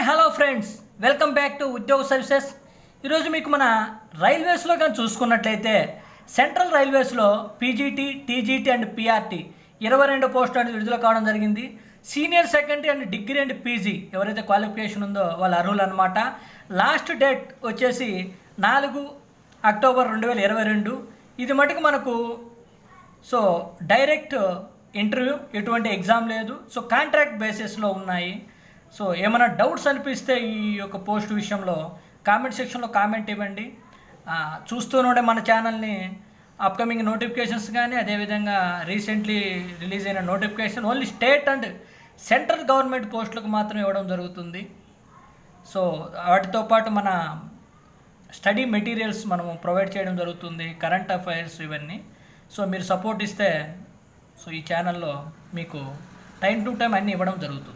Hello friends, welcome back to Udyoga services. ఈరోజు మీకు మన రైల్వేస్లో కానీ చూసుకున్నట్లయితే సెంట్రల్ రైల్వేస్లో పీజీటీ, టీజీటీ అండ్ పీఆర్టీ 22 పోస్టులు అనేది విడుదల కావడం జరిగింది. Senior secondary and degree and PG ఎవరైతే క్వాలిఫికేషన్ ఉందో వాళ్ళు అర్హులు అనమాట. లాస్ట్ డేట్ వచ్చేసి 4 అక్టోబర్ 2022. ఇది మటుకు మనకు డైరెక్ట్ ఇంటర్వ్యూ, ఎటువంటి ఎగ్జామ్ లేదు. కాంట్రాక్ట్ బేసిస్లో ఉన్నాయి. ఏమైనా డౌట్స్ అనిపిస్తే ఈ యొక్క పోస్ట్ విషయంలో కామెంట్ సెక్షన్లో కామెంట్ ఇవ్వండి. చూస్తూనే మన ఛానల్ని అప్కమింగ్ నోటిఫికేషన్స్ కానీ, అదేవిధంగా రీసెంట్లీ రిలీజ్ అయిన notification only state and central government పోస్టులకు మాత్రం ఇవ్వడం జరుగుతుంది. వాటితో పాటు మన స్టడీ మెటీరియల్స్ మనము ప్రొవైడ్ చేయడం జరుగుతుంది, కరెంట్ అఫైర్స్ ఇవన్నీ. మీరు సపోర్ట్ ఇస్తే ఈ ఛానల్లో మీకు టైం టు టైం అన్నీ ఇవ్వడం జరుగుతుంది.